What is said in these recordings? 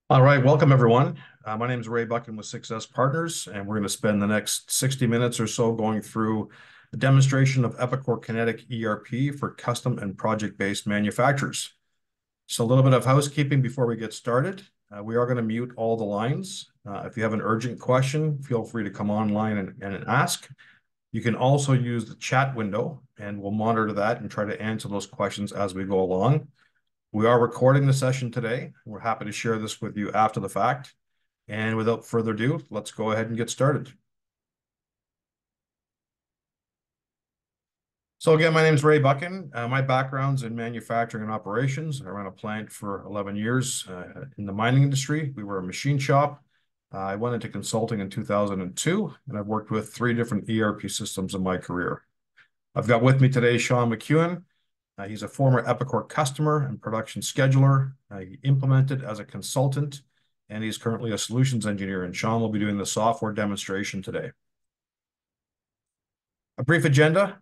All right, welcome everyone. My name is Ray Buckin with Success Partners, and we're going to spend the next 60 minutes or so going through a demonstration of Epicor Kinetic ERP for custom and project-based manufacturers. So a little bit of housekeeping before we get started. We are going to mute all the lines. If you have an urgent question, feel free to come online and ask. You can also use the chat window, and we'll monitor that and try to answer those questions as we go along. We are recording the session today. We're happy to share this with you after the fact. And without further ado, let's go ahead and get started. So again, my name is Ray Buckin. My background's in manufacturing and operations. I ran a plant for 11 years in the mining industry. We were a machine shop. I went into consulting in 2002, and I've worked with 3 different ERP systems in my career. I've got with me today Sean McEwen. He's a former Epicor customer and production scheduler. He implemented as a consultant, and he's currently a solutions engineer. And Sean will be doing the software demonstration today. A brief agenda,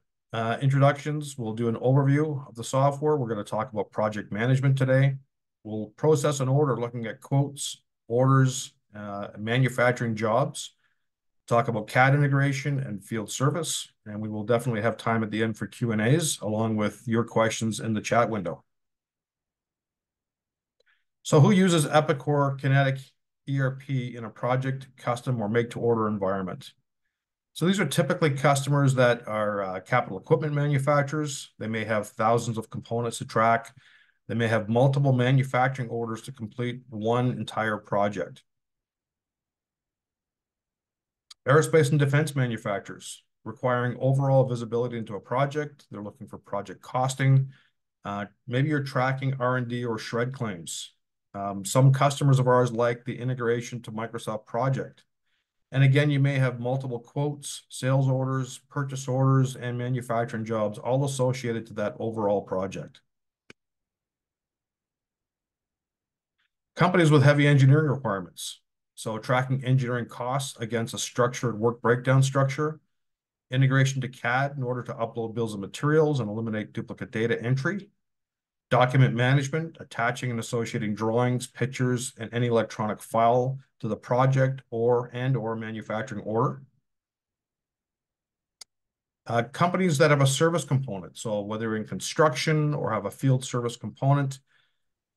introductions. We'll do an overview of the software. We're going to talk about project management today. We'll process an order looking at quotes, orders, manufacturing jobs. Talk about CAD integration and field service, and we will definitely have time at the end for Q&As along with your questions in the chat window. So who uses Epicor Kinetic ERP in a project, custom, or make-to-order environment? So these are typically customers that are capital equipment manufacturers. They may have thousands of components to track. They may have multiple manufacturing orders to complete one entire project. Aerospace and defense manufacturers requiring overall visibility into a project. They're looking for project costing. Maybe you're tracking R&D or shred claims. Some customers of ours like the integration to Microsoft Project. And again, you may have multiple quotes, sales orders, purchase orders, and manufacturing jobs all associated to that overall project. Companies with heavy engineering requirements. So tracking engineering costs against a structured work breakdown structure, integration to CAD in order to upload bills of materials and eliminate duplicate data entry, document management, attaching and associating drawings, pictures, and any electronic file to the project or manufacturing order. Companies that have a service component. So whether you're in construction or have a field service component,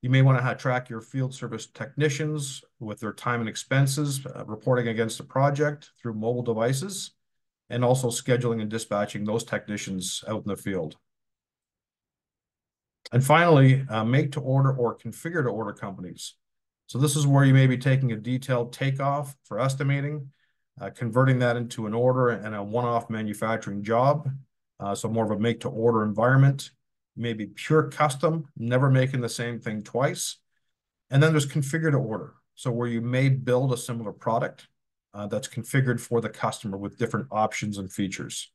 you may want to track your field service technicians with their time and expenses, reporting against the project through mobile devices, and also scheduling and dispatching those technicians out in the field. And finally, make-to-order or configure-to-order companies. So this is where you may be taking a detailed takeoff for estimating, converting that into an order and a one-off manufacturing job, so more of a make-to-order environment. Maybe pure custom, never making the same thing twice. And then there's configure to order. So where you may build a similar product that's configured for the customer with different options and features.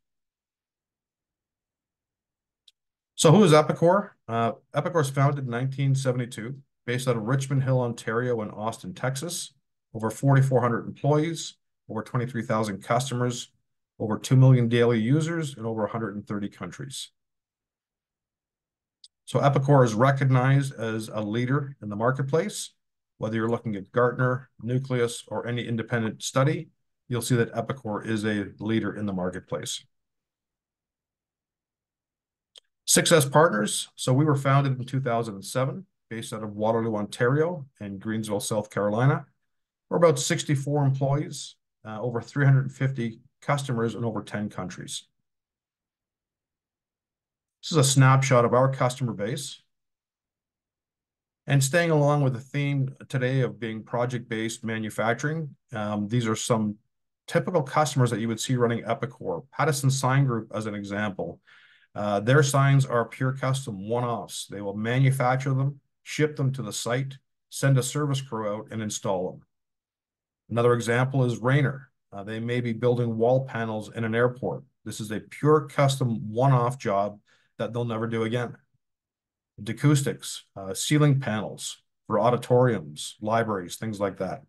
So who is Epicor? Epicor is founded in 1972, based out of Richmond Hill, Ontario, and Austin, Texas. Over 4,400 employees, over 23,000 customers, over 2 million daily users, in over 130 countries. So Epicor is recognized as a leader in the marketplace. Whether you're looking at Gartner, Nucleus, or any independent study, you'll see that Epicor is a leader in the marketplace. Success Partners. So we were founded in 2007, based out of Waterloo, Ontario, and Greensville, South Carolina. We're about 64 employees, over 350 customers in over 10 countries. This is a snapshot of our customer base. And staying along with the theme today of being project-based manufacturing, these are some typical customers that you would see running Epicor. Pattison Sign Group, as an example. Their signs are pure custom one-offs. They will manufacture them, ship them to the site, send a service crew out, and install them. Another example is Rainer. They may be building wall panels in an airport. This is a pure custom one-off job that they'll never do again. Acoustics, ceiling panels for auditoriums, libraries, things like that.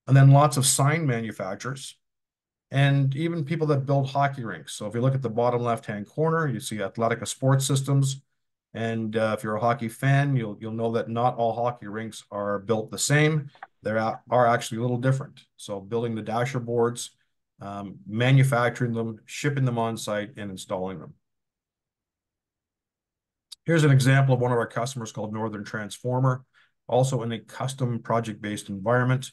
And then lots of sign manufacturers and even people that build hockey rinks. So if you look at the bottom left-hand corner, you see Athletica Sports Systems. And if you're a hockey fan, you'll know that not all hockey rinks are built the same. They are actually a little different. So building the dasher boards, manufacturing them, shipping them on site, and installing them. Here's an example of one of our customers called Northern Transformer, also in a custom project-based environment.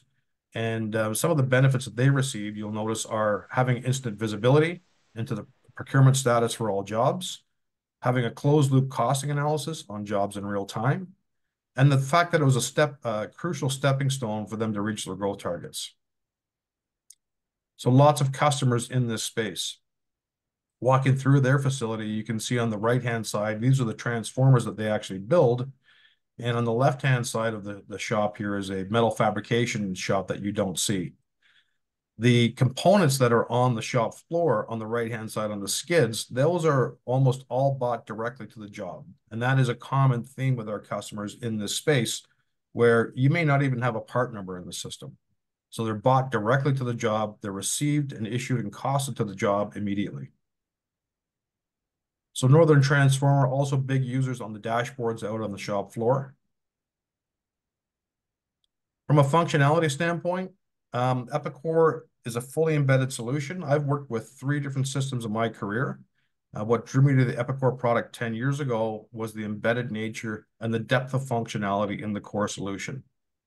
And some of the benefits that they receive, you'll notice, are having instant visibility into the procurement status for all jobs, having a closed loop costing analysis on jobs in real time, and the fact that it was a crucial stepping stone for them to reach their growth targets. So lots of customers in this space. Walking through their facility, you can see on the right-hand side, these are the transformers that they actually build. And on the left-hand side of the shop here is a metal fabrication shop that you don't see. The components that are on the shop floor on the right-hand side on the skids, those are almost all bought directly to the job. And that is a common theme with our customers in this space, where you may not even have a part number in the system. So they're bought directly to the job, they're received and issued and costed to the job immediately. So Northern Transformer, also big users on the dashboards out on the shop floor. From a functionality standpoint, Epicor is a fully embedded solution. I've worked with 3 different systems in my career. What drew me to the Epicor product 10 years ago was the embedded nature and the depth of functionality in the core solution.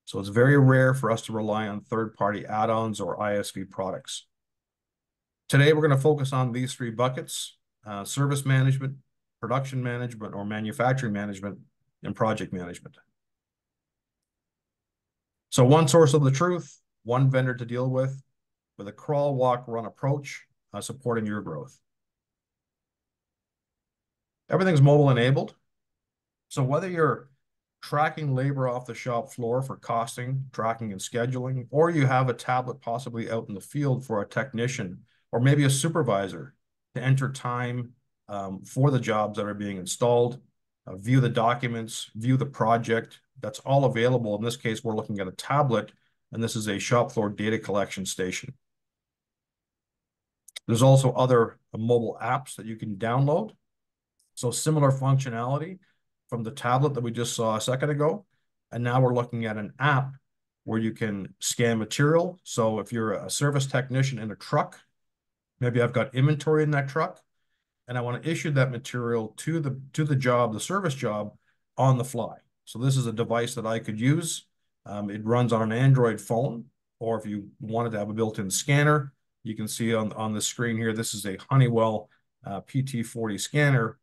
So it's very rare for us to rely on third-party add-ons or ISV products. Today, we're going to focus on these 3 buckets: service management, production management or manufacturing management, and project management. So one source of the truth, one vendor to deal with a crawl, walk, run approach, supporting your growth. Everything's mobile enabled. So whether you're tracking labor off the shop floor for costing, tracking, and scheduling, or you have a tablet possibly out in the field for a technician or maybe a supervisor to enter time for the jobs that are being installed, view the documents, view the project, that's all available. In this case, we're looking at a tablet, and this is a shop floor data collection station. There's also other mobile apps that you can download. So similar functionality from the tablet that we just saw a second ago. And now we're looking at an app where you can scan material. So if you're a service technician in a truck, maybe I've got inventory in that truck, and I want to issue that material to the job, the service job, on the fly. So this is a device that I could use. It runs on an Android phone, or if you wanted to have a built-in scanner, you can see on the screen here, this is a Honeywell PT40 scanner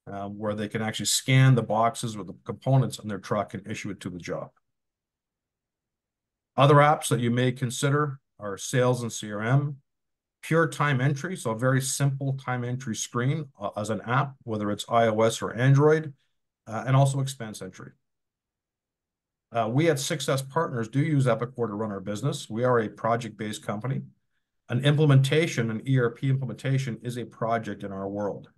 where they can actually scan the boxes with the components on their truck and issue it to the job. Other apps that you may consider are Sales and CRM, pure time entry, so a very simple time entry screen as an app, whether it's iOS or Android, and also expense entry. We at Success Partners do use Epicor to run our business. We are a project-based company. An ERP implementation is a project in our world.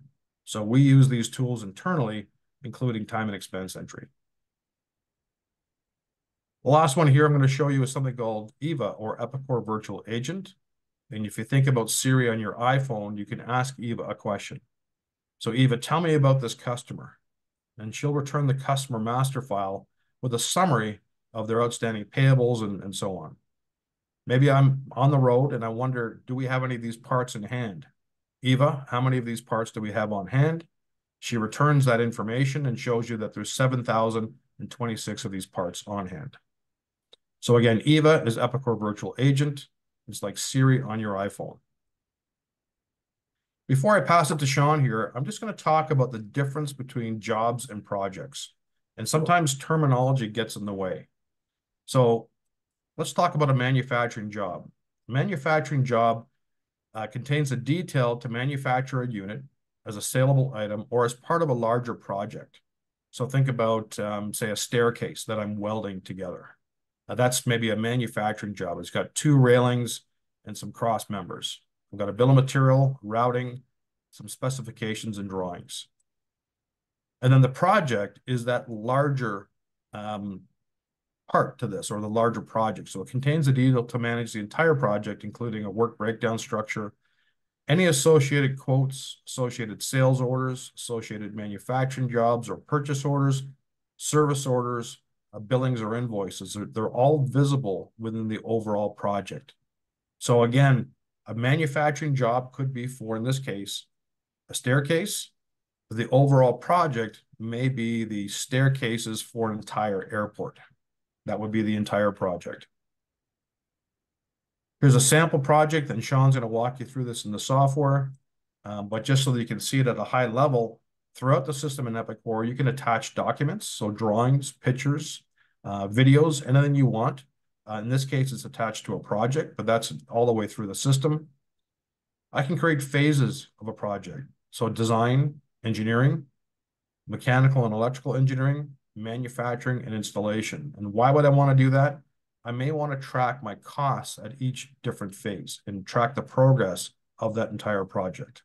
So we use these tools internally, including time and expense entry. The last one here I'm going to show you is something called EVA, or Epicor Virtual Agent. And if you think about Siri on your iPhone, you can ask EVA a question. So EVA, tell me about this customer. And she'll return the customer master file with a summary of their outstanding payables and so on. Maybe I'm on the road and I wonder, do we have any of these parts in hand? EVA, how many of these parts do we have on hand? She returns that information and shows you that there's 7,026 of these parts on hand. So again, EVA is Epicor Virtual Agent. It's like Siri on your iPhone. Before I pass it to Sean here, I'm just going to talk about the difference between jobs and projects. And sometimes terminology gets in the way. So let's talk about a manufacturing job. A manufacturing job contains a detail to manufacture a unit as a saleable item or as part of a larger project. So think about, say, a staircase that I'm welding together. That's maybe a manufacturing job. It's got 2 railings and some cross members. We've got a bill of material, routing, some specifications and drawings. And then the project is that larger part to this, or the larger project. So it contains a detail to manage the entire project, including a work breakdown structure, Any associated quotes, associated sales orders, associated manufacturing jobs or purchase orders, service orders, billings or invoices, they're all visible within the overall project. So again, a manufacturing job could be for, in this case, a staircase. The overall project may be the staircases for an entire airport. That would be the entire project. Here's a sample project, and Sean's going to walk you through this in the software. But just so that you can see it at a high level, throughout the system in Epicor, you can attach documents, so drawings, pictures, videos, anything you want. In this case, it's attached to a project, but that's all the way through the system. I can create phases of a project. So design, engineering, mechanical and electrical engineering, manufacturing, and installation. And why would I want to do that? I may want to track my costs at each different phase and track the progress of that entire project.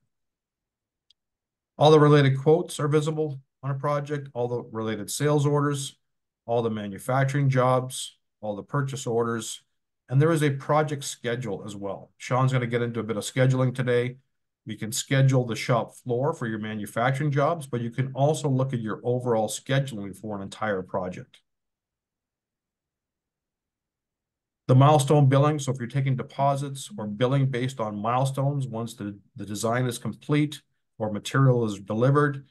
All the related quotes are visible on a project, all the related sales orders, all the manufacturing jobs, all the purchase orders, and there is a project schedule as well. Sean's going to get into a bit of scheduling today. You can schedule the shop floor for your manufacturing jobs, but you can also look at your overall scheduling for an entire project. The milestone billing, so if you're taking deposits or billing based on milestones, once the design is complete or material is delivered,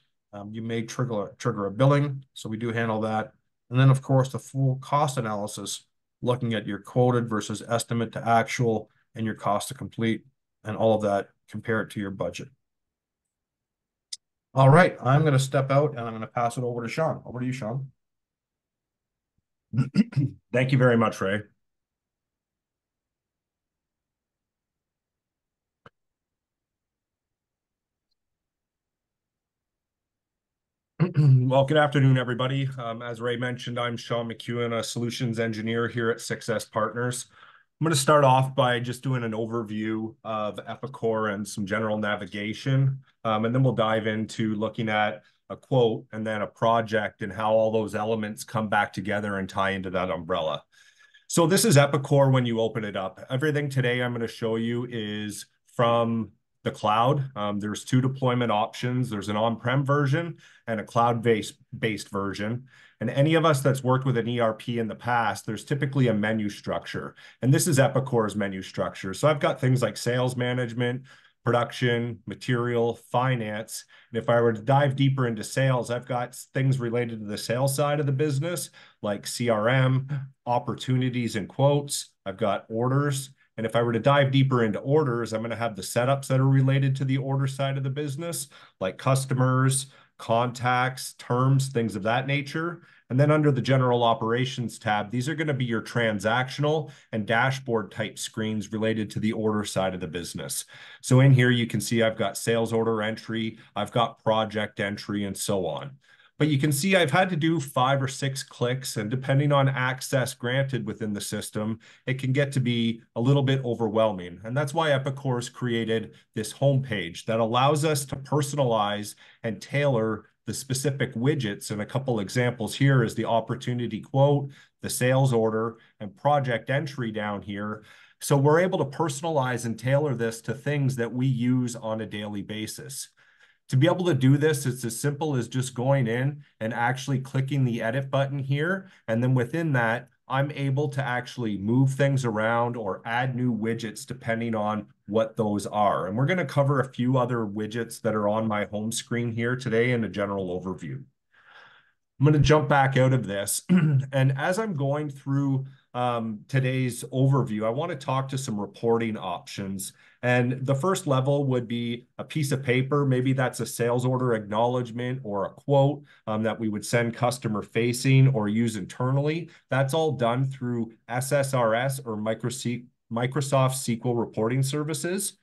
you may trigger a billing. So we do handle that. And then, of course, the full cost analysis, looking at your quoted versus estimate to actual and your cost to complete, and all of that, compare it to your budget. All right, I'm going to step out and I'm going to pass it over to Sean. Over to you, Sean. Thank you very much, Ray. Well, good afternoon, everybody. As Ray mentioned, I'm Sean McEwen, a solutions engineer here at Success Partners. I'm going to start off by just doing an overview of Epicor and some general navigation, and then we'll dive into looking at a quote and then a project and how all those elements come back together and tie into that umbrella. So this is Epicor when you open it up. Everything today I'm going to show you is from the cloud. There's two deployment options. There's an on-prem version and a cloud-based version. And any of us that's worked with an ERP in the past, there's typically a menu structure. And this is Epicor's menu structure. So I've got things like sales management, production, material, finance. And if I were to dive deeper into sales, I've got things related to the sales side of the business, like CRM, opportunities and quotes. I've got orders. And if I were to dive deeper into orders, I'm going to have the setups that are related to the order side of the business, like customers, contacts, terms, things of that nature. And then under the general operations tab, these are going to be your transactional and dashboard type screens related to the order side of the business. So in here, you can see I've got sales order entry, I've got project entry, and so on. But you can see I've had to do 5 or 6 clicks, and depending on access granted within the system, it can get to be a little bit overwhelming. And that's why Epicor's created this homepage that allows us to personalize and tailor the specific widgets. And a couple examples here is the opportunity quote, the sales order, and project entry down here. So we're able to personalize and tailor this to things that we use on a daily basis. To be able to do this, it's as simple as just going in and actually clicking the edit button here. And then within that, I'm able to actually move things around or add new widgets depending on what those are. And we're going to cover a few other widgets that are on my home screen here today in a general overview. I'm going to jump back out of this. And as I'm going through today's overview, I want to talk to some reporting options. And the first level would be a piece of paper. Maybe that's a sales order acknowledgement or a quote that we would send customer facing or use internally. That's all done through SSRS or Microsoft SQL reporting services.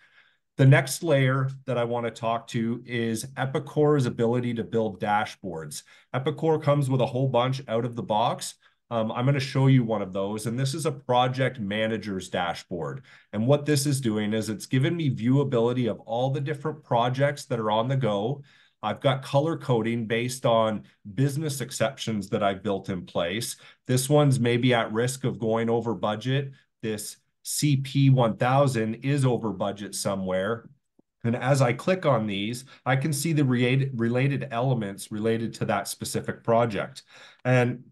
The next layer that I want to talk to is Epicor's ability to build dashboards. Epicor comes with a whole bunch out of the box. I'm going to show you one of those, and this is a project manager's dashboard. And what this is doing is it's given me viewability of all the different projects that are on the go. I've got color coding based on business exceptions that I've built in place. This one's maybe at risk of going over budget. This CP1000 is over budget somewhere. And as I click on these, I can see the related elements related to that specific project. And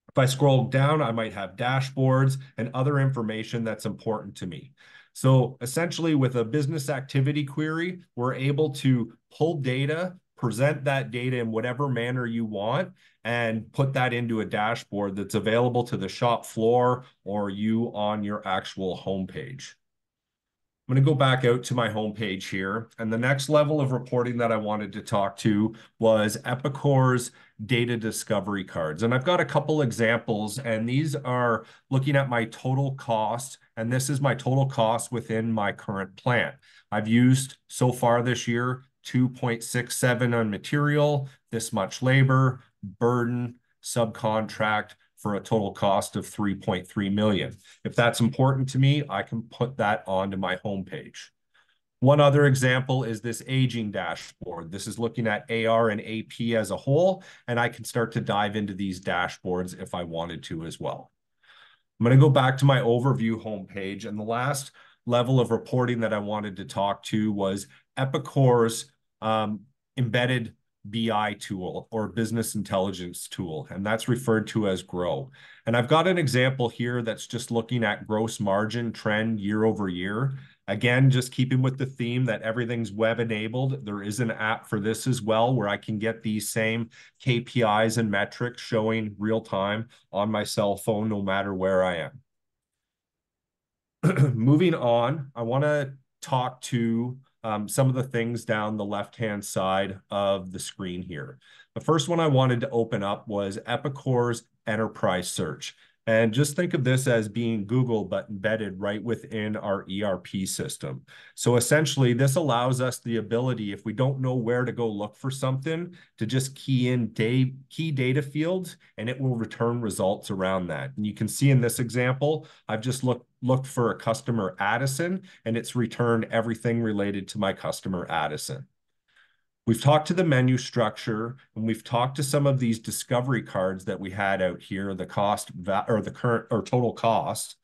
if I scroll down, I might have dashboards and other information that's important to me. So essentially, with a business activity query, we're able to pull data, present that data in whatever manner you want, and put that into a dashboard that's available to the shop floor or you on your actual homepage. I'm going to go back out to my homepage here. And the next level of reporting that I wanted to talk to was Epicor's data discovery cards. And I've got a couple examples, and these are looking at my total cost. And this is my total cost within my current plant. I've used so far this year 2.67 on material, this much labor, burden, subcontract, for a total cost of 3.3 million. If that's important to me, I can put that onto my homepage. One other example is this aging dashboard. This is looking at AR and AP as a whole, and I can start to dive into these dashboards if I wanted to as well. I'm going to go back to my overview homepage, and the last level of reporting that I wanted to talk to was Epicor's embedded BI tool or business intelligence tool, and that's referred to as Grow. And I've got an example here that's just looking at gross margin trend year over year. Again, just keeping with the theme that everything's web enabled, there is an app for this as well where I can get these same KPIs and metrics showing real time on my cell phone, no matter where I am. Moving on, I want to talk to some of the things down the left-hand side of the screen here. The first one I wanted to open up was Epicor's enterprise search. And just think of this as being Google, but embedded right within our ERP system. So essentially, this allows us the ability, if we don't know where to go look for something, to just key in key data fields, and it will return results around that. And you can see in this example, I've just looked for a customer Addison, and it's returned everything related to my customer Addison. We've talked to the menu structure, and we've talked to some of these discovery cards that we had out here, the cost or the current or total cost.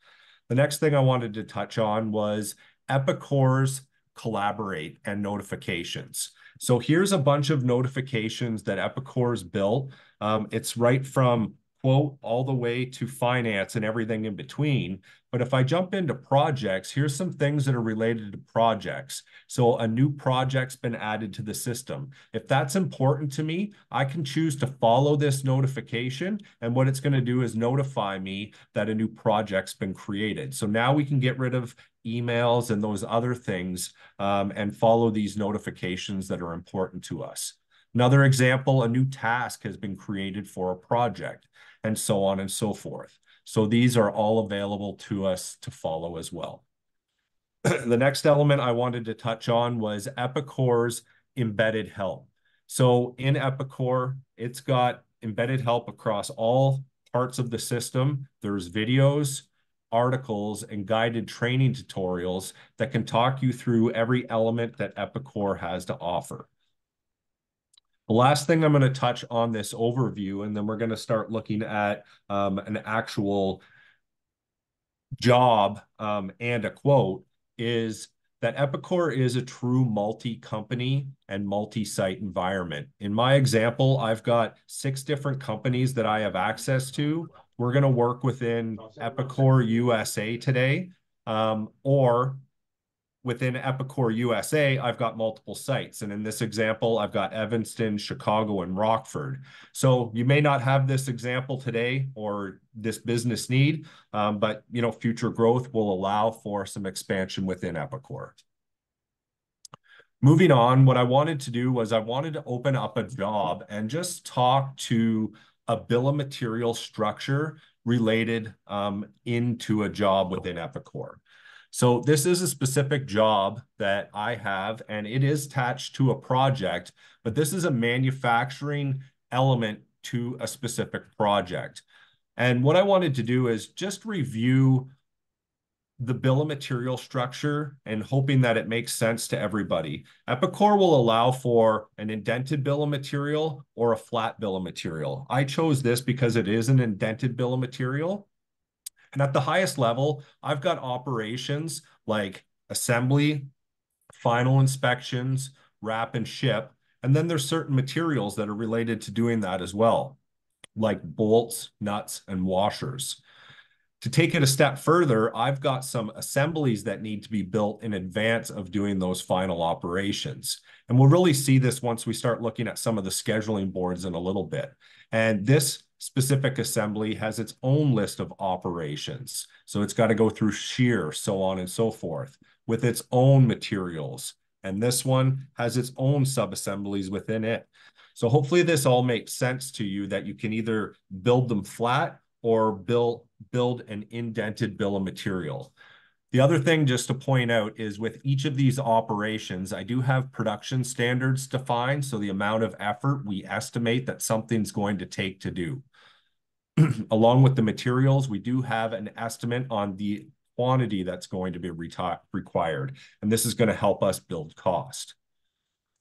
The next thing I wanted to touch on was Epicor's collaborate and notifications. So here's a bunch of notifications that Epicor's built. It's right from quote all the way to finance and everything in between. But if I jump into projects, here's some things that are related to projects. So a new project's been added to the system. If that's important to me, I can choose to follow this notification. And what it's going to do is notify me that a new project's been created. So now we can get rid of emails and those other things and follow these notifications that are important to us. Another example, a new task has been created for a project, and so on and so forth. So these are all available to us to follow as well. The next element I wanted to touch on was Epicor's embedded help. So in Epicor, it's got embedded help across all parts of the system. There's videos, articles, and guided training tutorials that can talk you through every element that Epicor has to offer. The last thing I'm going to touch on this overview, and then we're going to start looking at an actual job and a quote, is that Epicor is a true multi-company and multi-site environment. In my example, I've got 6 different companies that I have access to. We're going to work within Epicor USA today, or within Epicor USA, I've got multiple sites. And in this example, I've got Evanston, Chicago, and Rockford. So you may not have this example today or this business need, but future growth will allow for some expansion within Epicor. Moving on, what I wanted to do was I wanted to open up a job and just talk to a bill of material structure related into a job within Epicor. So this is a specific job that I have, and it is attached to a project, but this is a manufacturing element to a specific project. And what I wanted to do is just review the bill of material structure and hoping that it makes sense to everybody. Epicor will allow for an indented bill of material or a flat bill of material. I chose this because it is an indented bill of material. And at the highest level, I've got operations like assembly, final inspections, wrap and ship. And then there's certain materials that are related to doing that as well, like bolts, nuts, and washers. To take it a step further, I've got some assemblies that need to be built in advance of doing those final operations. And we'll really see this once we start looking at some of the scheduling boards in a little bit. And this specific assembly has its own list of operations. So it's got to go through shear, so on and so forth, with its own materials. And this one has its own sub-assemblies within it. So hopefully this all makes sense to you, that you can either build them flat or build an indented bill of material. The other thing just to point out is with each of these operations, I do have production standards defined. So the amount of effort we estimate that something's going to take to do. Along with the materials, we do have an estimate on the quantity that's going to be required. And this is going to help us build cost.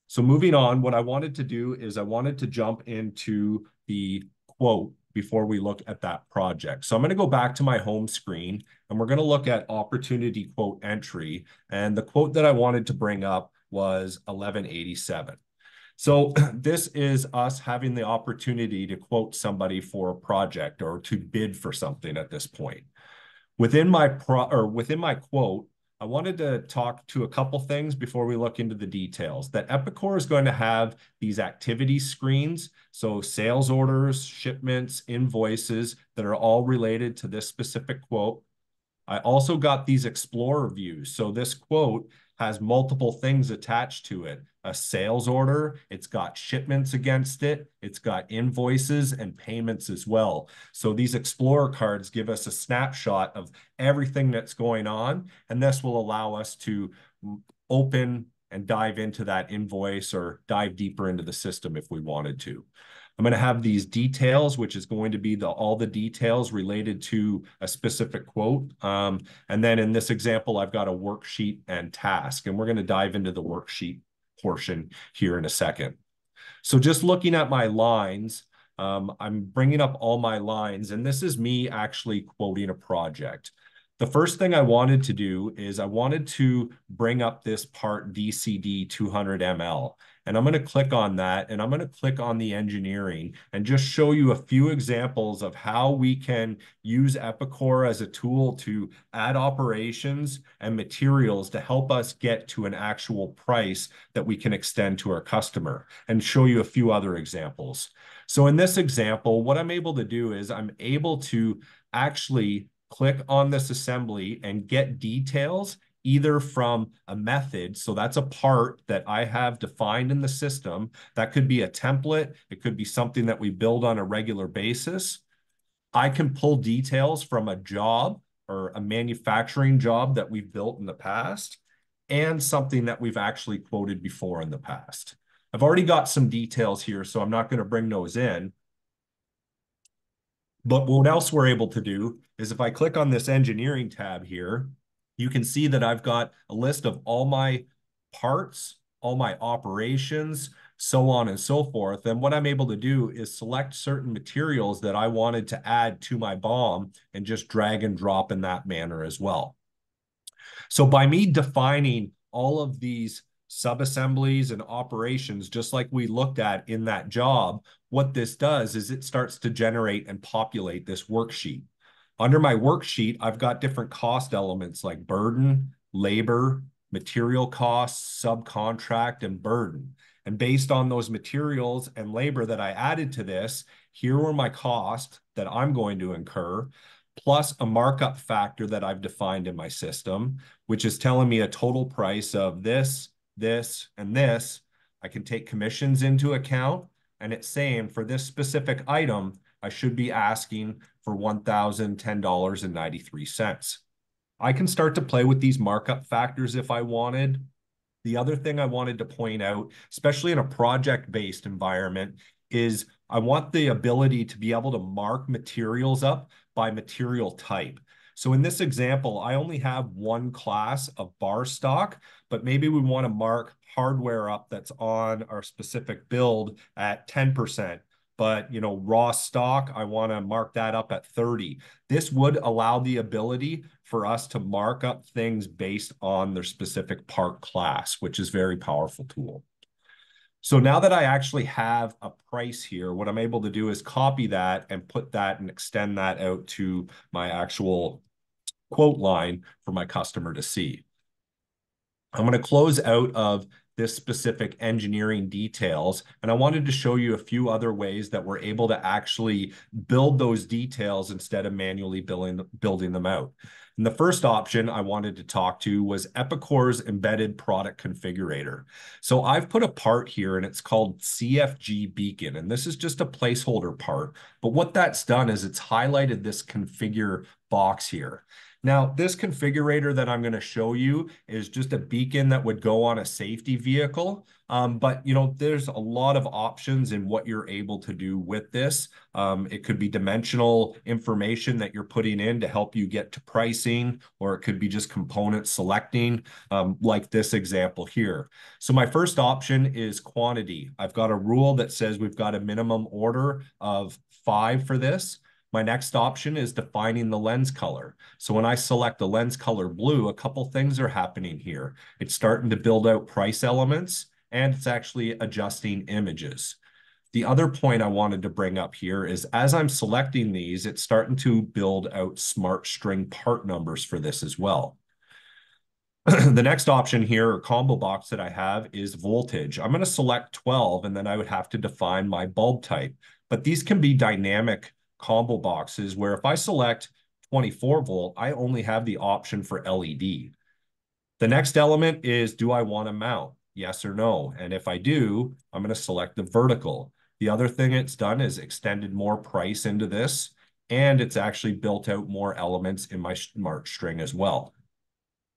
So moving on, what I wanted to do is I wanted to jump into the quote before we look at that project. So I'm going to go back to my home screen and we're going to look at opportunity quote entry. And the quote that I wanted to bring up was 1187. So this is us having the opportunity to quote somebody for a project or to bid for something at this point. Within my quote, I wanted to talk to a couple things before we look into the details. That Epicor is going to have these activity screens, so sales orders, shipments, invoices that are all related to this specific quote. I also got these Explorer views. So this quote has multiple things attached to it. A sales order, it's got shipments against it, it's got invoices and payments as well. So these Explorer cards give us a snapshot of everything that's going on, and this will allow us to open and dive into that invoice or dive deeper into the system if we wanted to. I'm going to have these details, which is going to be all the details related to a specific quote. And then in this example, I've got a worksheet and task, and we're going to dive into the worksheet portion here in a second. So just looking at my lines, I'm bringing up all my lines, and this is me actually quoting a project. The first thing I wanted to do is I wanted to bring up this part DCD 200 ml. And I'm going to click on that, and I'm going to click on the engineering and just show you a few examples of how we can use Epicor as a tool to add operations and materials to help us get to an actual price that we can extend to our customer, and show you a few other examples. So in this example, what I'm able to do is I'm able to actually click on this assembly and get details either from a method. So that's a part that I have defined in the system. That could be a template. It could be something that we build on a regular basis. I can pull details from a job or a manufacturing job that we've built in the past, and something that we've actually quoted before in the past. I've already got some details here, so I'm not going to bring those in. But what else we're able to do is if I click on this engineering tab here, you can see that I've got a list of all my parts, all my operations, so on and so forth. And what I'm able to do is select certain materials that I wanted to add to my BOM and just drag and drop in that manner as well. So by me defining all of these sub-assemblies and operations, just like we looked at in that job, what this does is it starts to generate and populate this worksheet. Under my worksheet, I've got different cost elements like burden, labor, material costs, subcontract, and burden. And based on those materials and labor that I added to this, here were my costs that I'm going to incur, plus a markup factor that I've defined in my system, which is telling me a total price of this, this, and this. I can take commissions into account, and it's saying for this specific item, I should be asking for $1,010.93. I can start to play with these markup factors if I wanted. The other thing I wanted to point out, especially in a project-based environment, is I want the ability to be able to mark materials up by material type. So in this example, I only have one class of bar stock, but maybe we want to mark hardware up that's on our specific build at 10%, but raw stock, I want to mark that up at 30. This would allow the ability for us to mark up things based on their specific part class, which is a very powerful tool. So now that I actually have a price here, what I'm able to do is copy that and put that and extend that out to my actual quote line for my customer to see. I'm going to close out of this specific engineering details, and I wanted to show you a few other ways that we're able to actually build those details instead of manually building them out. And the first option I wanted to talk to was Epicor's embedded product configurator. So I've put a part here and it's called CFG Beacon, and this is just a placeholder part. But what that's done is it's highlighted this configure box here. Now, this configurator that I'm going to show you is just a beacon that would go on a safety vehicle. But there's a lot of options in what you're able to do with this. It could be dimensional information that you're putting in to help you get to pricing, or it could be just component selecting, like this example here. So my first option is quantity. I've got a rule that says we've got a minimum order of 5 for this. My next option is defining the lens color. So when I select the lens color blue, a couple things are happening here. It's starting to build out price elements, and it's actually adjusting images. The other point I wanted to bring up here is as I'm selecting these, it's starting to build out smart string part numbers for this as well. The next option here, or combo box that I have, is voltage. I'm going to select 12, and then I would have to define my bulb type. But these can be dynamic combo boxes where if I select 24 volt, I only have the option for LED. The next element is, do I want to mount? Yes or no? And if I do, I'm going to select the vertical. The other thing it's done is extended more price into this, and it's actually built out more elements in my smart string as well.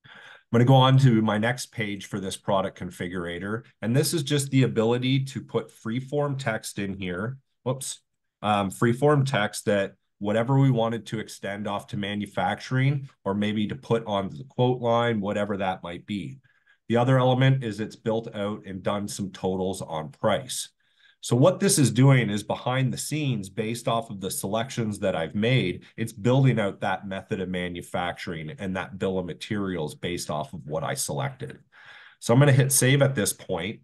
I'm going to go on to my next page for this product configurator. And this is just the ability to put freeform text in here. Whoops. Freeform text that whatever we wanted to extend off to manufacturing, or maybe to put on the quote line, whatever that might be. The other element is it's built out and done some totals on price. So what this is doing is behind the scenes, based off of the selections that I've made, it's building out that method of manufacturing and that bill of materials based off of what I selected. So I'm going to hit save at this point,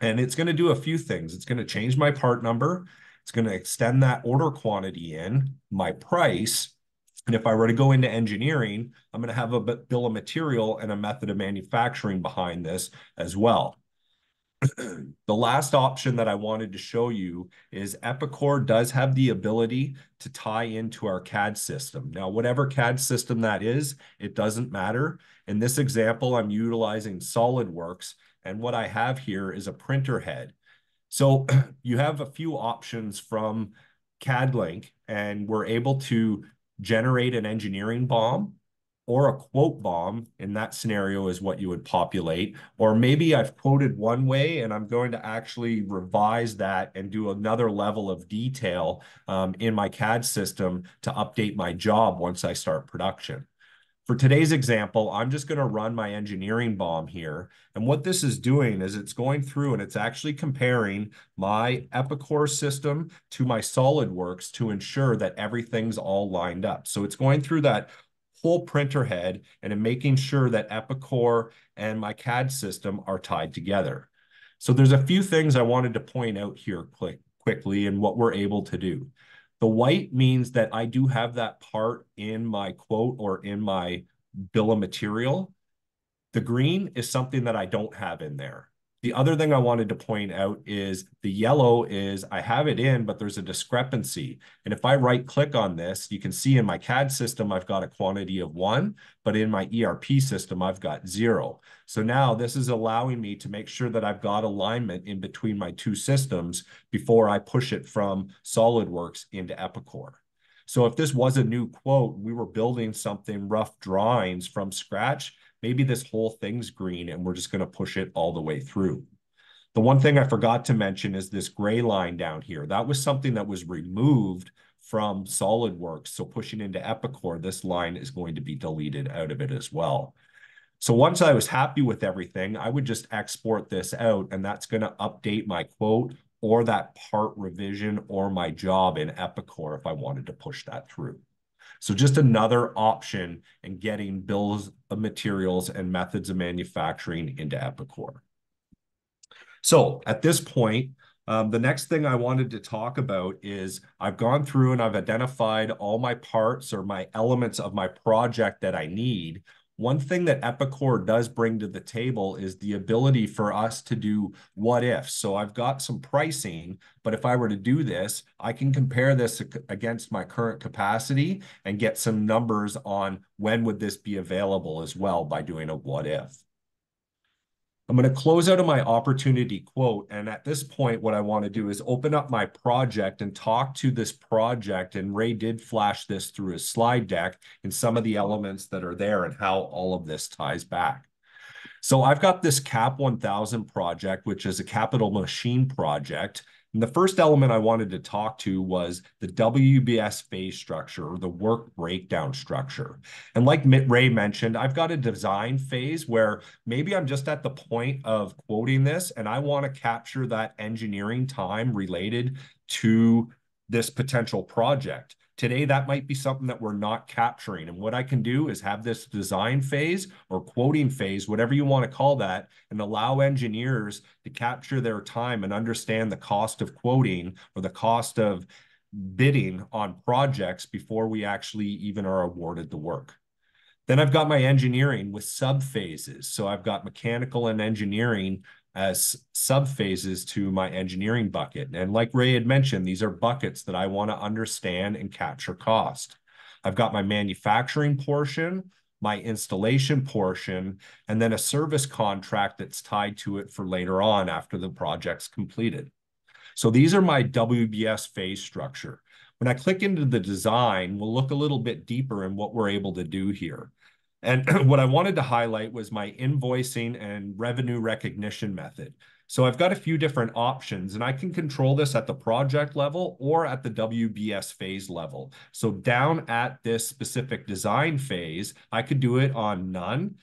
and it's going to do a few things. It's going to change my part number. It's going to extend that order quantity in, my price. And if I were to go into engineering, I'm going to have a bill of material and a method of manufacturing behind this as well. The last option that I wanted to show you is Epicor does have the ability to tie into our CAD system. Now, whatever CAD system that is, it doesn't matter. In this example, I'm utilizing SolidWorks, and what I have here is a printer head. So you have a few options from CAD-Link, and we're able to generate an engineering BOM, or a quote BOM. In that scenario is what you would populate. Or maybe I've quoted one way and I'm going to actually revise that and do another level of detail in my CAD system to update my job once I start production. For today's example, I'm just going to run my engineering BOM here. And what this is doing is it's going through and it's actually comparing my Epicor system to my SolidWorks to ensure that everything's all lined up. So it's going through that whole printer head and in making sure that Epicor and my CAD system are tied together. So there's a few things I wanted to point out here quickly and what we're able to do. The white means that I do have that part in my quote or in my bill of material. The green is something that I don't have in there. The other thing I wanted to point out is the yellow is I have it in, but there's a discrepancy. And if I right click on this, you can see in my CAD system, I've got a quantity of 1, but in my ERP system, I've got 0. So now this is allowing me to make sure that I've got alignment in between my two systems before I push it from SolidWorks into Epicor. So if this was a new quote, we were building something rough drawings from scratch, maybe this whole thing's green and we're just going to push it all the way through. The one thing I forgot to mention is this gray line down here. That was something that was removed from SolidWorks. So pushing into Epicor, this line is going to be deleted out of it as well. So once I was happy with everything, I would just export this out, and that's going to update my quote or that part revision or my job in Epicor if I wanted to push that through. So just another option in getting bills of materials and methods of manufacturing into Epicor. So at this point, the next thing I wanted to talk about is I've gone through and I've identified all my parts or my elements of my project that I need. One thing that Epicor does bring to the table is the ability for us to do what if. So I've got some pricing, but if I were to do this, I can compare this against my current capacity and get some numbers on when would this be available as well by doing a what if. I'm going to close out of my opportunity quote. And at this point, what I want to do is open up my project and talk to this project. And Ray did flash this through his slide deck and some of the elements that are there and how all of this ties back. So I've got this CAP 1000 project, which is a capital machine project. And the first element I wanted to talk to was the WBS phase structure or the work breakdown structure. And like Ray mentioned, I've got a design phase where maybe I'm just at the point of quoting this and I want to capture that engineering time related to this potential project. Today, that might be something that we're not capturing. And what I can do is have this design phase or quoting phase, whatever you want to call that, and allow engineers to capture their time and understand the cost of quoting or the cost of bidding on projects before we actually even are awarded the work. Then I've got my engineering with subphases. So I've got mechanical and engineering as subphases to my engineering bucket. And like Ray had mentioned, these are buckets that I want to understand and capture cost. I've got my manufacturing portion, my installation portion, and then a service contract that's tied to it for later on after the project's completed. So these are my WBS phase structure. When I click into the design, we'll look a little bit deeper in what we're able to do here. And what I wanted to highlight was my invoicing and revenue recognition method. So I've got a few different options and I can control this at the project level or at the WBS phase level. So down at this specific design phase, I could do it on none.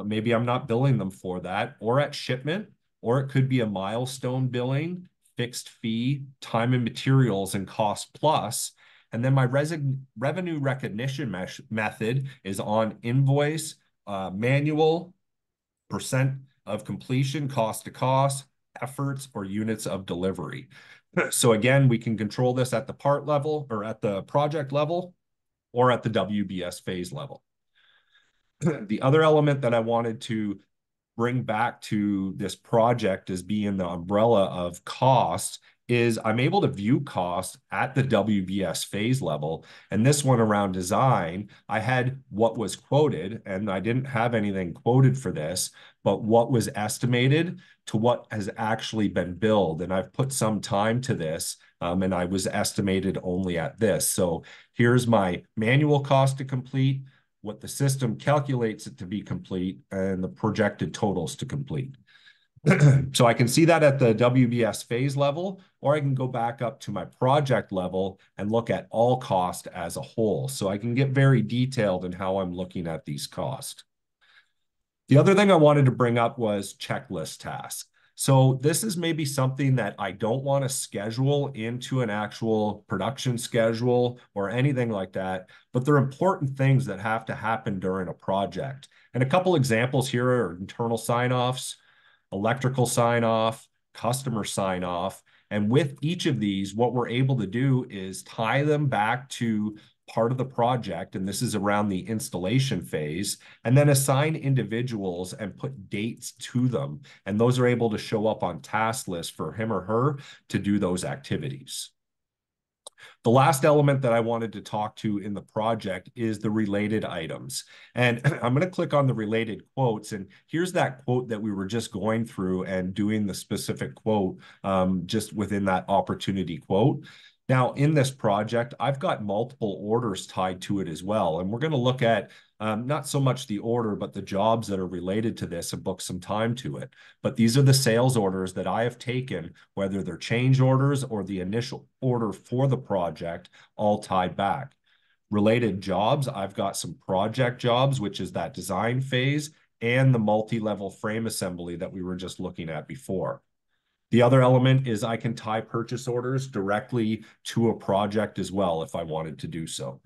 Maybe I'm not billing them for that, or at shipment, or it could be a milestone billing, fixed fee, time and materials, and cost plus. And then my revenue recognition method is on invoice, manual, percent of completion, cost to cost, efforts, or units of delivery. So again, we can control this at the part level or at the project level or at the WBS phase level. The other element that I wanted to bring back to this project as being the umbrella of cost is I'm able to view cost at the WBS phase level. And this one around design, I had what was quoted, and I didn't have anything quoted for this, but what was estimated to what has actually been billed. And I've put some time to this, and I was estimated only at this. So here's my manual cost to complete, what the system calculates it to be complete, and the projected totals to complete. So I can see that at the WBS phase level, or I can go back up to my project level and look at all cost as a whole. So I can get very detailed in how I'm looking at these costs. The other thing I wanted to bring up was checklist tasks. So this is maybe something that I don't want to schedule into an actual production schedule or anything like that, but they're important things that have to happen during a project. And a couple examples here are internal sign-offs, electrical sign-off, customer sign-off. And with each of these, what we're able to do is tie them back to part of the project, and this is around the installation phase, and then assign individuals and put dates to them. And those are able to show up on task lists for him or her to do those activities. The last element that I wanted to talk to in the project is the related items. And I'm going to click on the related quotes. And here's that quote that we were just going through and doing the specific quote just within that opportunity quote. Now, in this project, I've got multiple orders tied to it as well. And we're going to look at not so much the order, but the jobs that are related to this and book some time to it. But these are the sales orders that I have taken, whether they're change orders or the initial order for the project, all tied back. Related jobs, I've got some project jobs, which is that design phase, and the multi-level frame assembly that we were just looking at before. The other element is I can tie purchase orders directly to a project as well if I wanted to do so.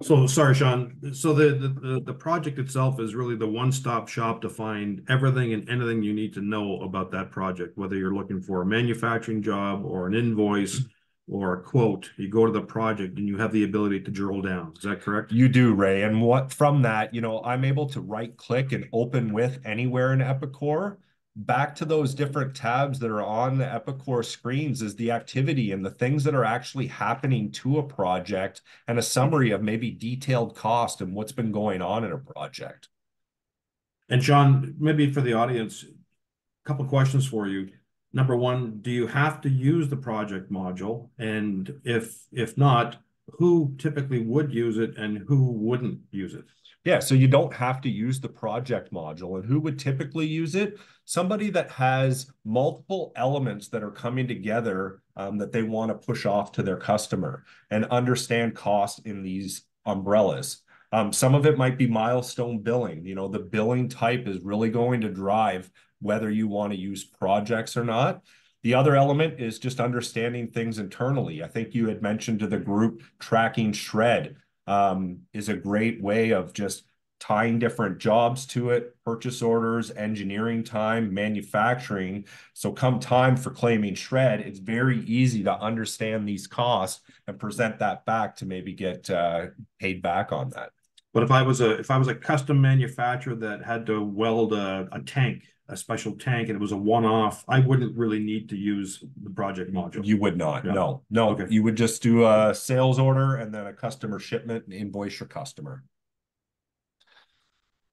So sorry, Sean. So the project itself is really the one-stop shop to find everything and anything you need to know about that project, whether you're looking for a manufacturing job or an invoice or a quote. You go to the project and you have the ability to drill down. Is that correct? You do, Ray. And what from that, I'm able to right click and open with anywhere in Epicor. Back to those different tabs that are on the Epicor screens is the activity and the things that are actually happening to a project and a summary of maybe detailed cost and what's been going on in a project. And Sean, maybe for the audience, a couple questions for you. Number one, do you have to use the project module? And if not, who typically would use it and who wouldn't use it? Yeah, so you don't have to use the project module. And who would typically use it? Somebody that has multiple elements that are coming together that they want to push off to their customer and understand cost in these umbrellas. Some of it might be milestone billing. The billing type is really going to drive whether you want to use projects or not. The other element is just understanding things internally. I think you had mentioned to the group tracking shred is a great way of just tying different jobs to it, purchase orders, engineering time, manufacturing. So come time for claiming shred, it's very easy to understand these costs and present that back to maybe get paid back on that. But if I was a custom manufacturer that had to weld a tank, a special tank, and it was a one-off, I wouldn't really need to use the project module. You would not. Yeah. No. Okay. You would just do a sales order and then a customer shipment and invoice your customer.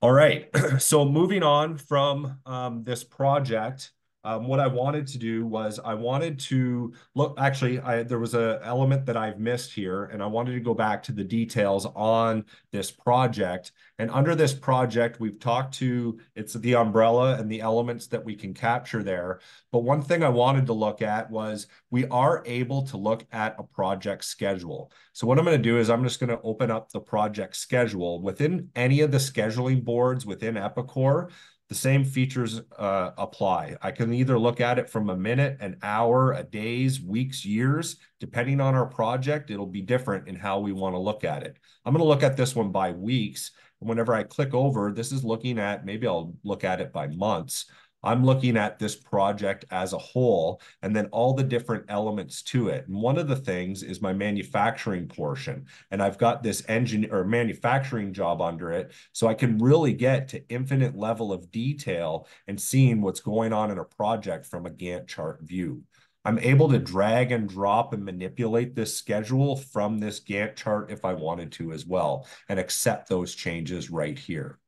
All right. So moving on from this project, what I wanted to do was I wanted to look, actually, there was an element that I've missed here, and I wanted to go back to the details on this project. And under this project, we've talked to, it's the umbrella and the elements that we can capture there. But one thing I wanted to look at was we are able to look at a project schedule. So what I'm going to do is I'm just going to open up the project schedule. Within any of the scheduling boards within Epicor, the same features apply. I can either look at it from a minute, an hour, a days, weeks, years, depending on our project. It'll be different in how we want to look at it. I'm going to look at this one by weeks. And whenever I click over, this is looking at, maybe I'll look at it by months. I'm looking at this project as a whole and then all the different elements to it. And one of the things is my manufacturing portion. And I've got this engine or manufacturing job under it. So I can really get to infinite level of detail and seeing what's going on in a project from a Gantt chart view. I'm able to drag and drop and manipulate this schedule from this Gantt chart if I wanted to as well, and accept those changes right here.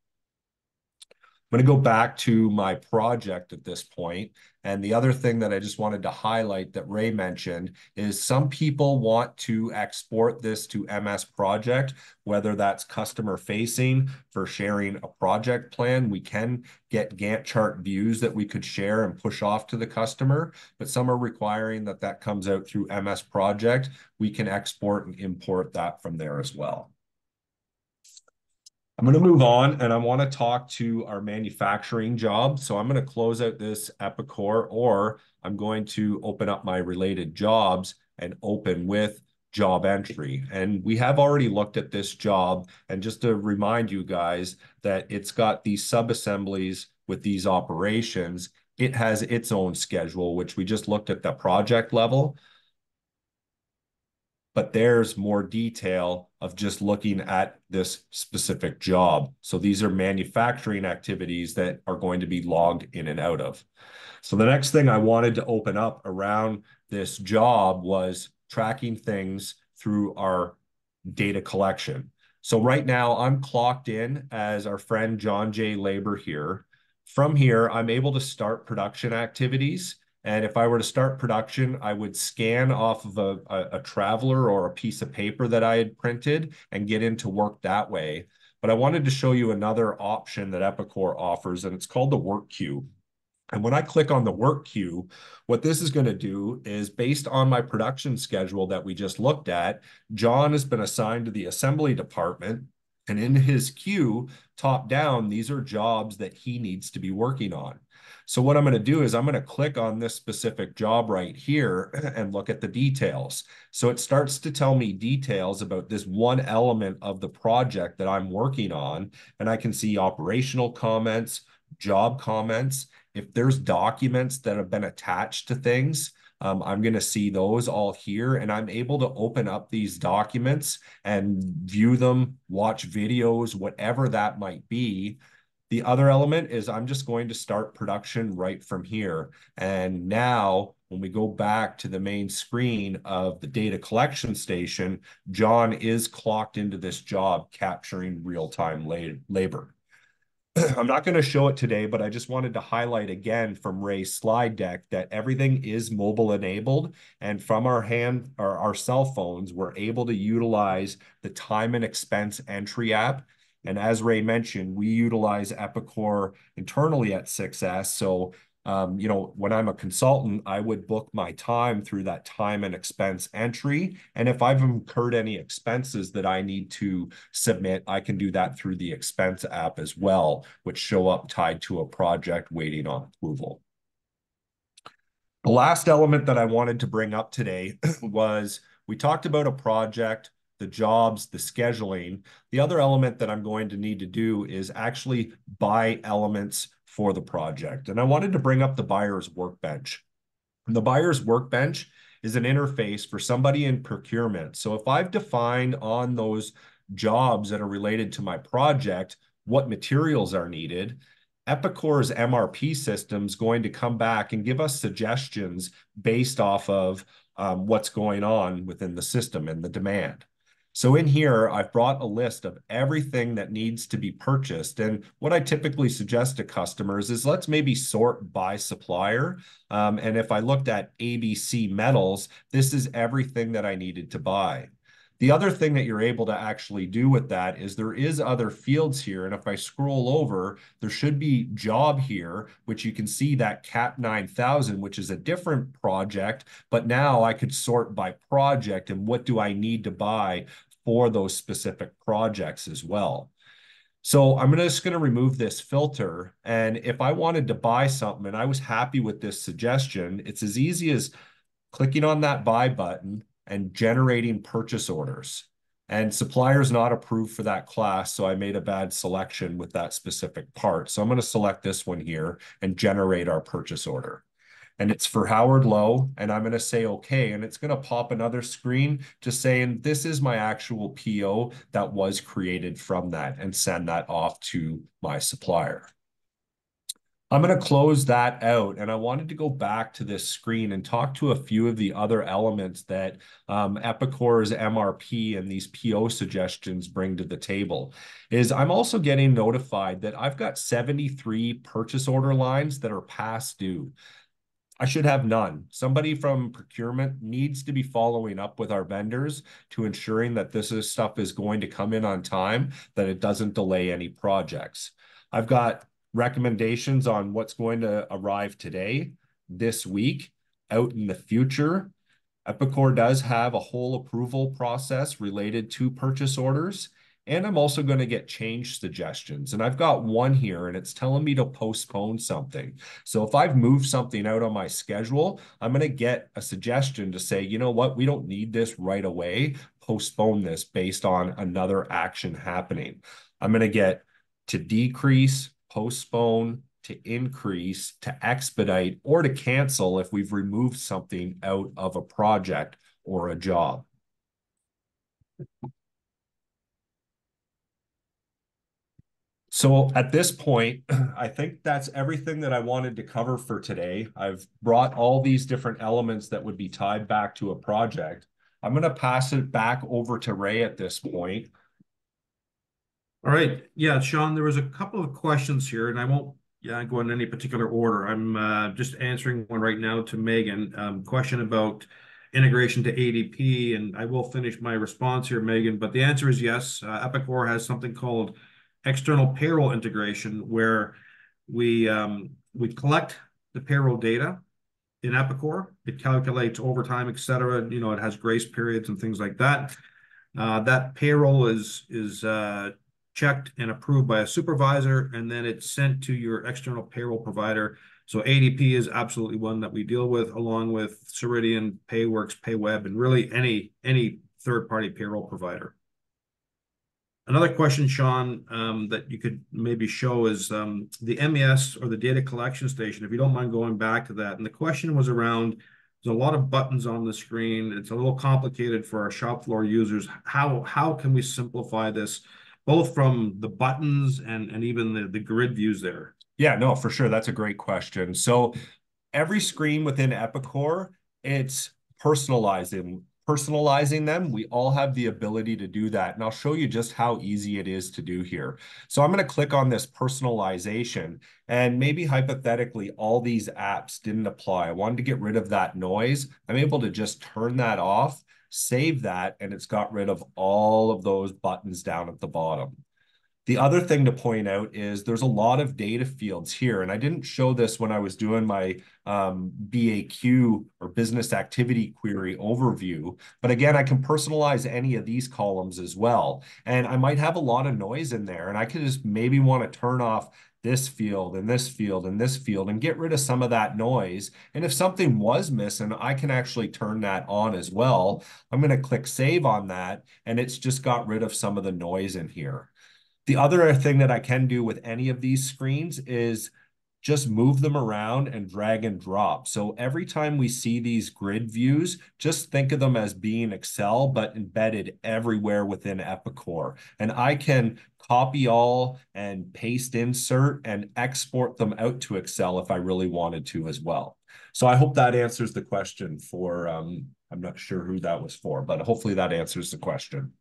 I'm going to go back to my project at this point. And the other thing that I just wanted to highlight that Ray mentioned is some people want to export this to MS Project, whether that's customer facing for sharing a project plan. We can get Gantt chart views that we could share and push off to the customer, but some are requiring that that comes out through MS Project. We can export and import that from there as well. I'm going to move on and I want to talk to our manufacturing job. So I'm going to close out this Epicor, or I'm going to open up my related jobs and open with job entry. And we have already looked at this job. And just to remind you guys that it's got these sub-assemblies with these operations. It has its own schedule, which we just looked at the project level. But there's more detail of just looking at this specific job. So these are manufacturing activities that are going to be logged in and out of. So the next thing I wanted to open up around this job was tracking things through our data collection. So right now I'm clocked in as our friend John J. Labor here. From here, I'm able to start production activities. And if I were to start production, I would scan off of a traveler or a piece of paper that I had printed and get into work that way. But I wanted to show you another option that Epicor offers, and it's called the work queue. And when I click on the work queue, what this is going to do is based on my production schedule that we just looked at, John has been assigned to the assembly department. And in his queue, top down, these are jobs that he needs to be working on. So what I'm going to do is I'm going to click on this specific job right here and look at the details. So it starts to tell me details about this one element of the project that I'm working on. And I can see operational comments, job comments. If there's documents that have been attached to things, I'm going to see those all here, and I'm able to open up these documents and view them, watch videos, whatever that might be. The other element is I'm just going to start production right from here. And now when we go back to the main screen of the data collection station, John is clocked into this job capturing real-time labor. I'm not going to show it today, but I just wanted to highlight again from Ray's slide deck that everything is mobile enabled. And from our our cell phones, we're able to utilize the time and expense entry app. And as Ray mentioned, we utilize Epicor internally at 6S. So when I'm a consultant, I would book my time through that time and expense entry. And if I've incurred any expenses that I need to submit, I can do that through the expense app as well, which show up tied to a project waiting on approval. The last element that I wanted to bring up today was we talked about a project, the jobs, the scheduling. The other element that I'm going to need to do is actually buy elements for the project. And I wanted to bring up the buyer's workbench. And the buyer's workbench is an interface for somebody in procurement. So if I've defined on those jobs that are related to my project what materials are needed, Epicor's MRP system is going to come back and give us suggestions based off of what's going on within the system and the demand. So in here, I've brought a list of everything that needs to be purchased. And what I typically suggest to customers is let's maybe sort by supplier. And if I looked at ABC Metals, this is everything that I needed to buy. The other thing that you're able to actually do with that is there is other fields here. And if I scroll over, there should be job here, which you can see that CAP 9000, which is a different project. But now I could sort by project and what do I need to buy for those specific projects as well. So I'm just going to remove this filter. And if I wanted to buy something and I was happy with this suggestion, it's as easy as clicking on that buy button and generating purchase orders. And supplier's not approved for that class, so I made a bad selection with that specific part. So I'm going to select this one here and generate our purchase order. And it's for Howard Lowe, and I'm going to say okay, and it's going to pop another screen just saying this is my actual PO that was created from that, and send that off to my supplier. I'm going to close that out, and I wanted to go back to this screen and talk to a few of the other elements that Epicor's MRP and these PO suggestions bring to the table. I'm also getting notified that I've got 73 purchase order lines that are past due. I should have none. Somebody from procurement needs to be following up with our vendors to ensuring that stuff is going to come in on time, that it doesn't delay any projects. I've got recommendations on what's going to arrive today, this week, out in the future. Epicor does have a whole approval process related to purchase orders. And I'm also going to get change suggestions. And I've got one here and it's telling me to postpone something. So if I've moved something out on my schedule, I'm going to get a suggestion to say, you know what, we don't need this right away. Postpone this based on another action happening. I'm going to get to decrease, postpone, to increase, to expedite, or to cancel if we've removed something out of a project or a job. So at this point, I think that's everything that I wanted to cover for today. I've brought all these different elements that would be tied back to a project. I'm going to pass it back over to Ray at this point. All right. Yeah, Sean, there was a couple of questions here, and I won't go in any particular order. I'm just answering one right now to Megan. Question about integration to ADP, and I will finish my response here, Megan. But the answer is yes. Epicor has something called external payroll integration, where we collect the payroll data in Epicor. It calculates overtime, et cetera. It has grace periods and things like that. That payroll is checked and approved by a supervisor, and then it's sent to your external payroll provider. So ADP is absolutely one that we deal with, along with Ceridian, Payworks, PayWeb, and really any third-party payroll provider. Another question, Sean, that you could maybe show is the MES or the data collection station, if you don't mind going back to that. And the question was around, there's a lot of buttons on the screen. It's a little complicated for our shop floor users. How can we simplify this, both from the buttons and even the grid views there? Yeah, no, for sure. That's a great question. So every screen within Epicor, it's personalizing them. We all have the ability to do that. And I'll show you just how easy it is to do here. So I'm going to click on this personalization, and maybe hypothetically, all these apps didn't apply. I wanted to get rid of that noise. I'm able to just turn that off, save that, and it's got rid of all of those buttons down at the bottom. The other thing to point out is there's a lot of data fields here, and I didn't show this when I was doing my BAQ or business activity query overview. But again, I can personalize any of these columns as well. And I might have a lot of noise in there, and I could just maybe want to turn off this field and this field and this field and get rid of some of that noise. And if something was missing, I can actually turn that on as well. I'm going to click save on that, and it's just got rid of some of the noise in here. The other thing that I can do with any of these screens is just move them around and drag and drop. So every time we see these grid views, just think of them as being Excel, but embedded everywhere within Epicor. And I can copy all and paste insert and export them out to Excel if I really wanted to as well. So I hope that answers the question for, I'm not sure who that was for, but hopefully that answers the question.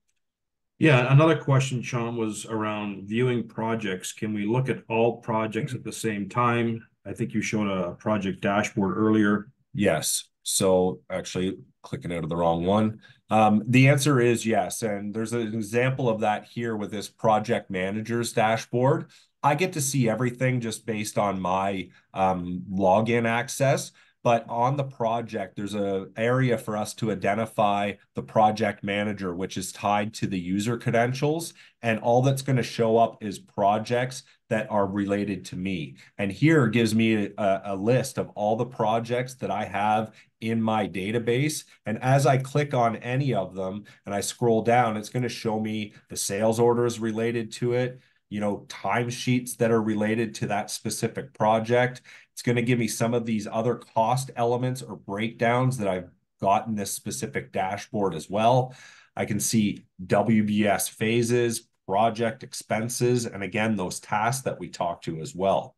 Yeah, another question, Sean, was around viewing projects. Can we look at all projects at the same time? I think you showed a project dashboard earlier. Yes. So actually clicking out of the wrong one. The answer is yes. And there's an example of that here with this project manager's dashboard. I get to see everything just based on my login access. But on the project, there's an area for us to identify the project manager, which is tied to the user credentials. And all that's going to show up is projects that are related to me. And here gives me a list of all the projects that I have in my database. And as I click on any of them and I scroll down, it's going to show me the sales orders related to it, timesheets that are related to that specific project. It's going to give me some of these other cost elements or breakdowns that I've got in this specific dashboard as well. I can see WBS phases, project expenses, and again, those tasks that we talked to as well.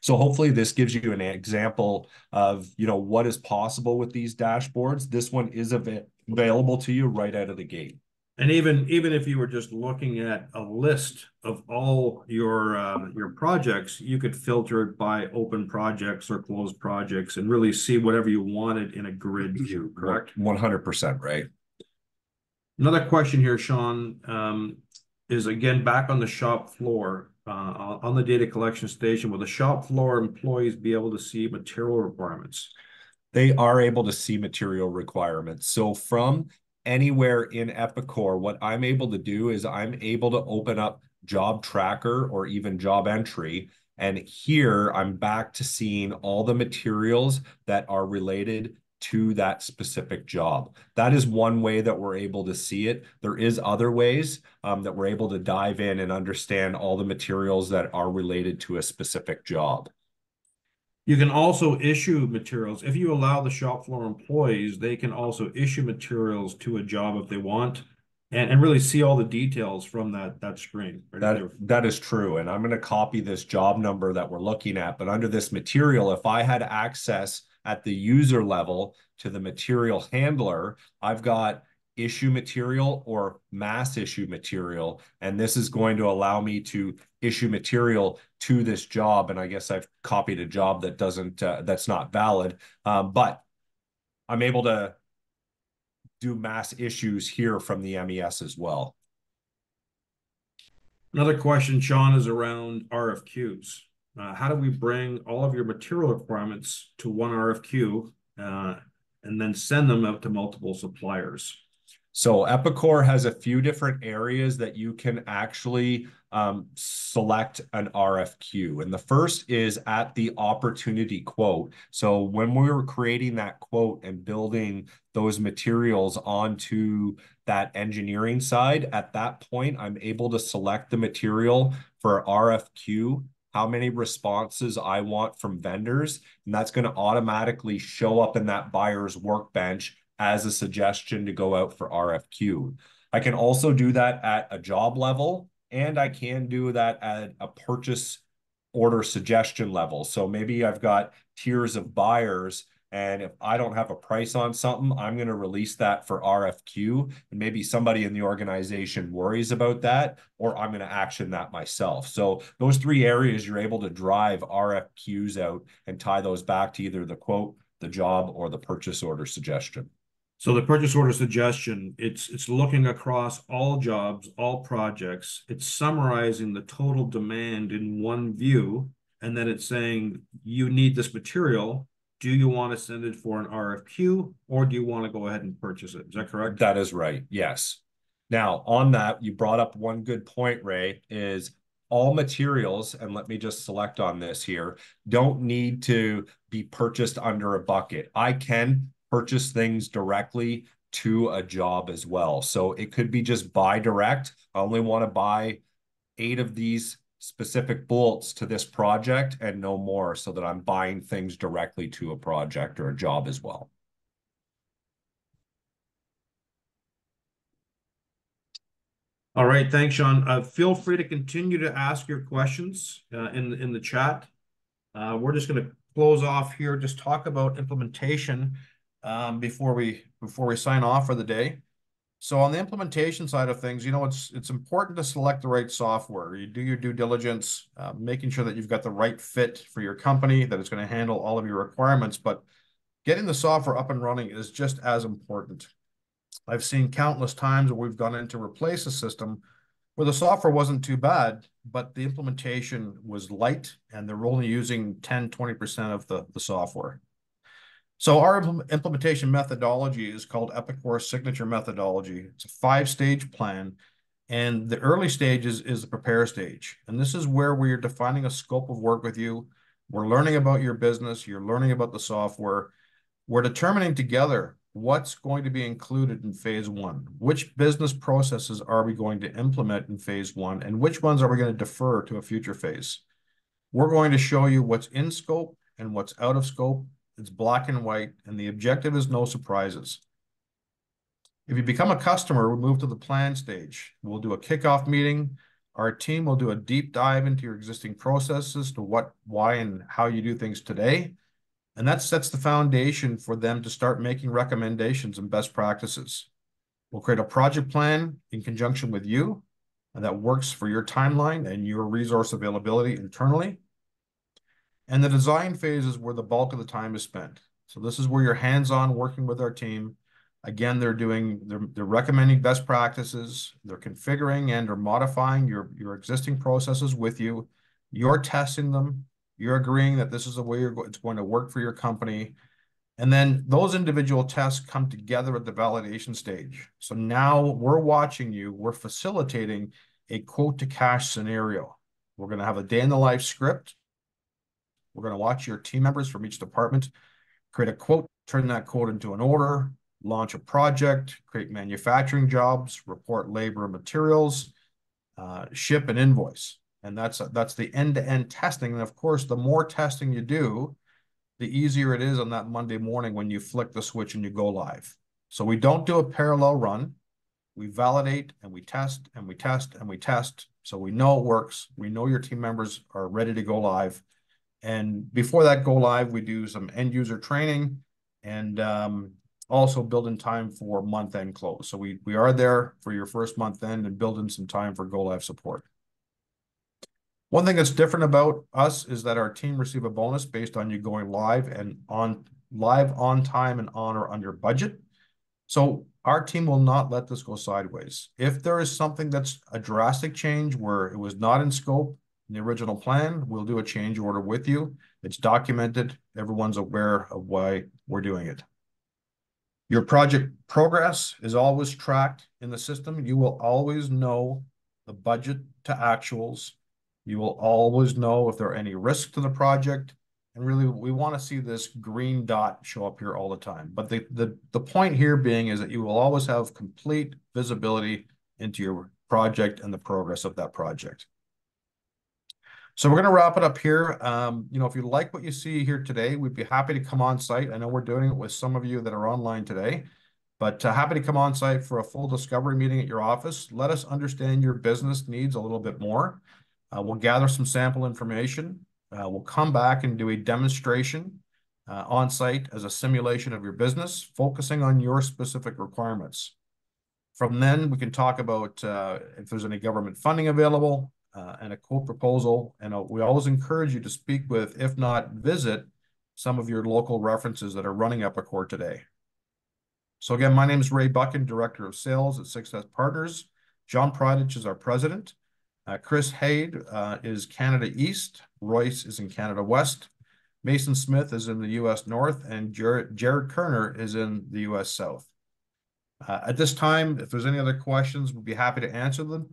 So hopefully this gives you an example of, what is possible with these dashboards. This one is available to you right out of the gate. And even if you were just looking at a list of all your projects, you could filter it by open projects or closed projects and really see whatever you wanted in a grid view, correct? 100%, right? Another question here, Sean, is again back on the shop floor, on the data collection station. Will the shop floor employees be able to see material requirements? They are able to see material requirements. So from anywhere in Epicor, what I'm able to do is I'm able to open up Job Tracker or even Job Entry. And here I'm back to seeing all the materials that are related to that specific job. That is one way that we're able to see it. There is other ways that we're able to dive in and understand all the materials that are related to a specific job. You can also issue materials. If you allow the shop floor employees, they can also issue materials to a job if they want and really see all the details from that screen. That is true. And I'm going to copy this job number that we're looking at. But under this material, if I had access at the user level to the material handler, I've got issue material or mass issue material. And this is going to allow me to issue material to this job. And I guess I've copied a job that that's not valid. But I'm able to do mass issues here from the MES as well. Another question, Sean, is around RFQs. How do we bring all of your material requirements to one RFQ and then send them out to multiple suppliers? So Epicor has a few different areas that you can actually select an RFQ. And the first is at the opportunity quote. So when we were creating that quote and building those materials onto that engineering side, at that point, I'm able to select the material for RFQ, how many responses I want from vendors, and that's going to automatically show up in that buyer's workbench as a suggestion to go out for RFQ. I can also do that at a job level, and I can do that at a purchase order suggestion level. So maybe I've got tiers of buyers, and if I don't have a price on something, I'm going to release that for RFQ. And maybe somebody in the organization worries about that, or I'm going to action that myself. So those three areas, you're able to drive RFQs out and tie those back to either the quote, the job, or the purchase order suggestion. So the purchase order suggestion, it's looking across all jobs, all projects. It's summarizing the total demand in one view, and then it's saying, you need this material. Do you want to send it for an RFQ, or do you want to go ahead and purchase it? Is that correct? That is right. Yes. Now, on that, you brought up one good point, Ray, is all materials, and let me just select on this here, don't need to be purchased under a bucket. I can purchase things directly to a job as well. So it could be just buy direct. I only want to buy 8 of these specific bolts to this project and no more, so that I'm buying things directly to a project or a job as well. All right, thanks, Sean. Feel free to continue to ask your questions in the chat. We're just going to close off here, just talk about implementation before we sign off for the day. So on the implementation side of things, it's important to select the right software. You do your due diligence, making sure that you've got the right fit for your company, that it's going to handle all of your requirements. But getting the software up and running is just as important. I've seen countless times where we've gone in to replace a system where the software wasn't too bad, but the implementation was light and they're only using 10, 20% of the software. So our implementation methodology is called Epicor Signature Methodology. It's a 5-stage plan. And the early stage is the prepare stage. And this is where we're defining a scope of work with you. We're learning about your business. You're learning about the software. We're determining together what's going to be included in phase 1. Which business processes are we going to implement in phase 1, and which ones are we going to defer to a future phase? We're going to show you what's in scope and what's out of scope. It's black and white, and the objective is no surprises. If you become a customer, we'll move to the plan stage. We'll do a kickoff meeting. Our team will do a deep dive into your existing processes, to what, why, and how you do things today. And that sets the foundation for them to start making recommendations and best practices. We'll create a project plan in conjunction with you, and that works for your timeline and your resource availability internally. And the design phase is where the bulk of the time is spent. So this is where you're hands-on working with our team. Again, they're recommending best practices. They're configuring and or modifying your existing processes with you. You're testing them. You're agreeing that this is the way it's going to work for your company. And then those individual tests come together at the validation stage. So now we're watching you. We're facilitating a quote to cash scenario. We're going to have a day in the life script. We're going to watch your team members from each department create a quote, turn that quote into an order, launch a project, create manufacturing jobs, report labor and materials, ship and invoice. And that's the end-to-end testing. And of course, the more testing you do, the easier it is on that Monday morning when you flick the switch and you go live. So we don't do a parallel run. We validate and we test and we test and we test. So we know it works. We know your team members are ready to go live. And before that go live, we do some end user training and also build in time for month end close. So we are there for your first month end and build in some time for go live support. One thing that's different about us is that our team receive a bonus based on you going live and on time and on or under budget. So our team will not let this go sideways. If there is something that's a drastic change where it was not in scope in the original plan, we'll do a change order with you. It's documented. Everyone's aware of why we're doing it. Your project progress is always tracked in the system. You will always know the budget to actuals. You will always know if there are any risks to the project. And really, we want to see this green dot show up here all the time. But the point here being is that you will always have complete visibility into your project and the progress of that project. So we're going to wrap it up here. If you like what you see here today, we'd be happy to come on site. I know we're doing it with some of you that are online today, but happy to come on site for a full discovery meeting at your office. Let us understand your business needs a little bit more. We'll gather some sample information. We'll come back and do a demonstration on site as a simulation of your business, focusing on your specific requirements. From then, we can talk about if there's any government funding available, and a quote proposal. And we always encourage you to speak with, if not visit, some of your local references that are running Epicor today. So again, my name is Ray Buchan, Director of Sales at Success Partners. John Pridich is our president. Chris Haid is Canada East. Royce is in Canada West. Mason Smith is in the U.S. North, and Jared Kerner is in the U.S. South. At this time, if there's any other questions, we'd be happy to answer them.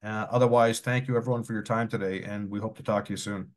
Otherwise, thank you everyone for your time today, and we hope to talk to you soon.